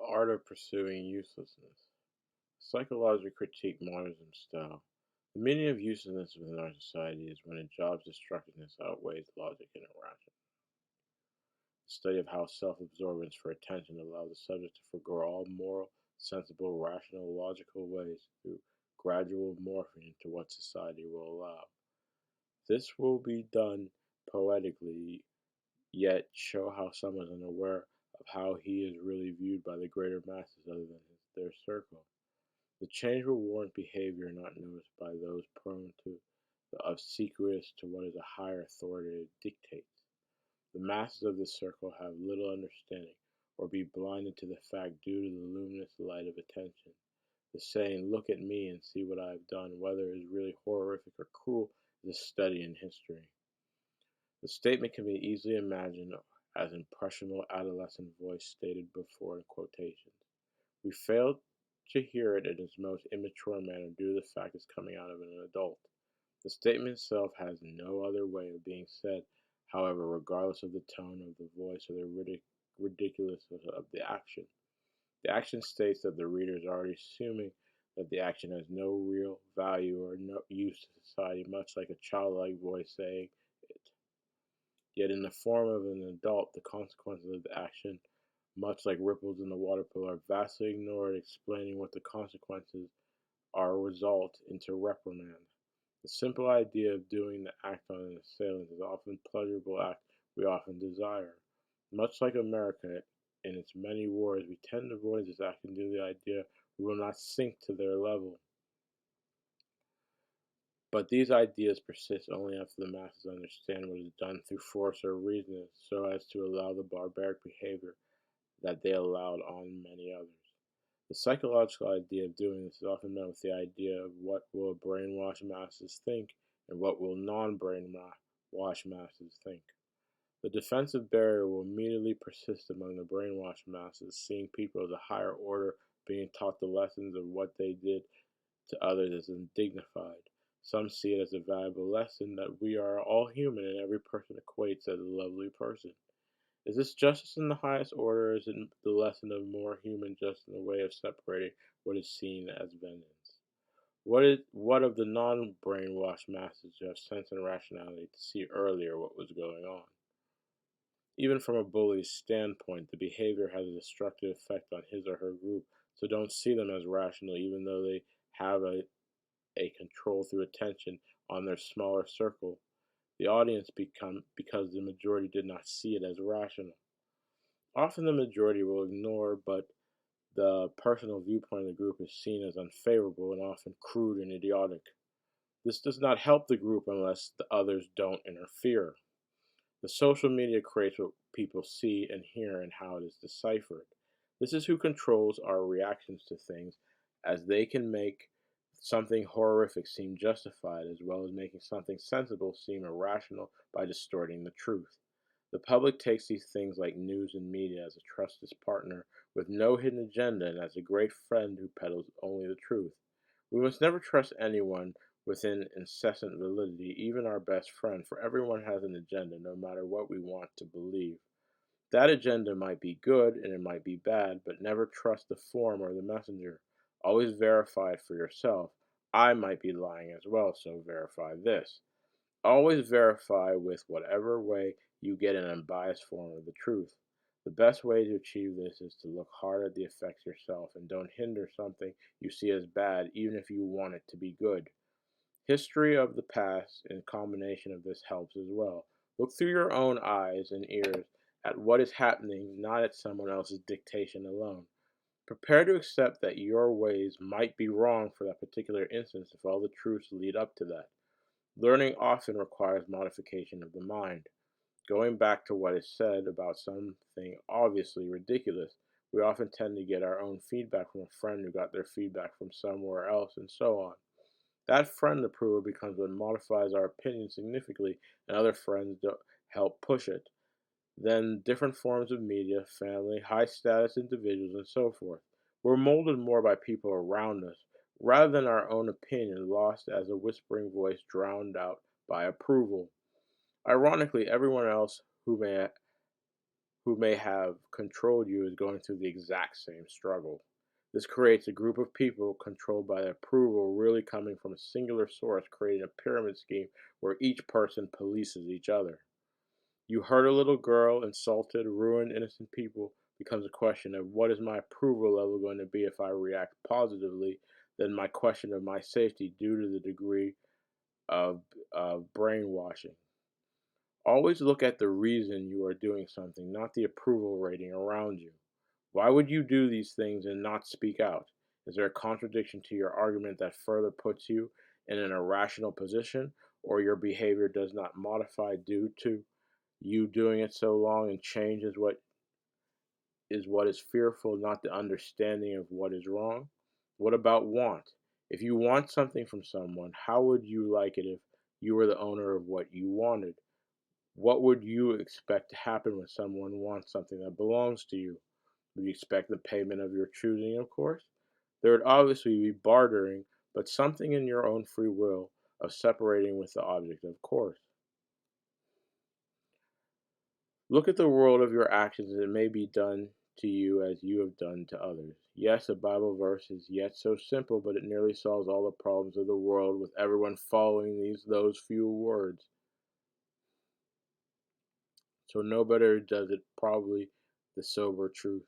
Art of Pursuing Uselessness. Psychological critique modernism style. The meaning of uselessness within our society is when a job's destructiveness outweighs logic and irrational. The study of how self-absorbance for attention allows the subject to forego all moral, sensible, rational, logical ways through gradual morphing into what society will allow. This will be done poetically, yet show how someone is unaware of how he is really viewed by the greater masses other than their circle. The change will warrant behavior not noticed by those prone to the obsequious to what is a higher authority dictates. The masses of this circle have little understanding, or be blinded to the fact due to the luminous light of attention. The saying, "Look at me and see what I have done," whether it is really horrific or cruel, is a study in history. The statement can be easily imagined as impressionable adolescent voice stated before in quotations. We fail to hear it in its most immature manner due to the fact it's coming out of an adult. The statement itself has no other way of being said, however, regardless of the tone of the voice or the ridiculousness of the action. The action states that the reader is already assuming that the action has no real value or no use to society, much like a childlike voice saying it. Yet in the form of an adult, the consequences of the action, much like ripples in the water pool, are vastly ignored, explaining what the consequences are result into reprimand. The simple idea of doing the act on an assailant is often a pleasurable act we often desire. Much like America in its many wars, we tend to avoid this action due to the idea we will not sink to their level. But these ideas persist only after the masses understand what is done through force or reason, so as to allow the barbaric behavior that they allowed on many others. The psychological idea of doing this is often met with the idea of what will brainwashed masses think and what will non-brainwashed masses think. The defensive barrier will immediately persist among the brainwashed masses, seeing people of the higher order being taught the lessons of what they did to others as undignified. Some see it as a valuable lesson that we are all human and every person equates as a lovely person. Is this justice in the highest order, or is it the lesson of more human justice in the way of separating what is seen as vengeance? What of the non-brainwashed masses who have sense and rationality to see earlier what was going on? Even from a bully's standpoint, the behavior has a destructive effect on his or her group, so don't see them as rational even though they have a control through attention on their smaller circle. The audience become because the majority did not see it as rational. Often the majority will ignore, but the personal viewpoint of the group is seen as unfavorable and often crude and idiotic. This does not help the group unless the others don't interfere. The social media creates what people see and hear and how it is deciphered. This is who controls our reactions to things, as they can make something horrific seem justified as well as making something sensible seem irrational by distorting the truth. The public takes these things like news and media as a trusted partner with no hidden agenda and as a great friend who peddles only the truth. We must never trust anyone with an incessant validity, even our best friend, for everyone has an agenda, no matter what we want to believe. That agenda might be good and it might be bad, but never trust the form or the messenger. Always verify it for yourself. I might be lying as well, so verify this. Always verify with whatever way you get an unbiased form of the truth. The best way to achieve this is to look hard at the effects yourself and don't hinder something you see as bad, even if you want it to be good. History of the past in combination of this helps as well. Look through your own eyes and ears at what is happening, not at someone else's dictation alone. Prepare to accept that your ways might be wrong for that particular instance if all the truths lead up to that. Learning often requires modification of the mind. Going back to what is said about something obviously ridiculous, we often tend to get our own feedback from a friend who got their feedback from somewhere else, and so on. That friend approval becomes what modifies our opinion significantly, and other friends help push it. Then different forms of media, family, high status individuals, and so forth. We're molded more by people around us, rather than our own opinion, lost as a whispering voice drowned out by approval. Ironically, everyone else who may who may have controlled you is going through the exact same struggle. This creates a group of people controlled by approval really coming from a singular source, creating a pyramid scheme where each person polices each other. You hurt a little girl, insulted, ruined innocent people becomes a question of what is my approval level going to be if I react positively, then my question of my safety due to the degree of brainwashing. Always look at the reason you are doing something, not the approval rating around you. Why would you do these things and not speak out? Is there a contradiction to your argument that further puts you in an irrational position, or your behavior does not modify due to you doing it so long and change is what is fearful, not the understanding of what is wrong? What about want? If you want something from someone, how would you like it if you were the owner of what you wanted? What would you expect to happen when someone wants something that belongs to you? Would you expect the payment of your choosing, of course? There would obviously be bartering, but something in your own free will of separating with the object, of course. Look at the world of your actions, and it may be done to you as you have done to others. Yes, a Bible verse is yet so simple, but it nearly solves all the problems of the world with everyone following those few words. So no better does it probably the sober truth.